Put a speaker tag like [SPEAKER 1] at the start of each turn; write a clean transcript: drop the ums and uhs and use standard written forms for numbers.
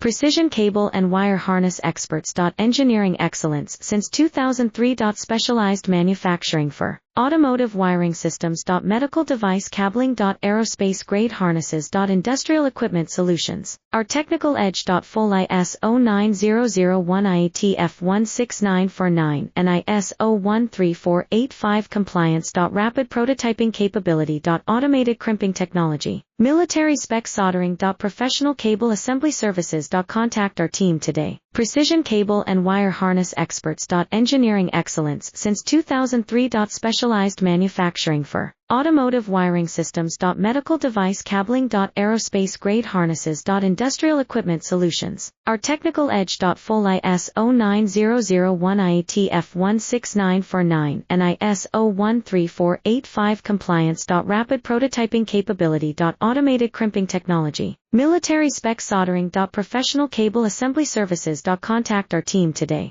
[SPEAKER 1] Precision cable and wire harness experts. Engineering excellence since 2003. Specialized manufacturing for automotive wiring systems. Medical device cabling. Aerospace grade harnesses. Industrial equipment solutions. Our technical edge. Full ISO 9001 IATF 16949 and ISO 13485 compliance. Rapid prototyping capability. Automated crimping technology. Military spec soldering. Professional cable assembly services. Contact our team today. Precision cable and wire harness experts. Engineering excellence since 2003. Specialized manufacturing for automotive wiring systems. Medical device cabling. Aerospace grade harnesses. Industrial equipment solutions. Our technical edge. Full ISO 9001 IATF 16949 and ISO 13485 compliance. Rapid prototyping capability. Automated crimping technology. Military spec soldering. Professional cable assembly services. Contact our team today.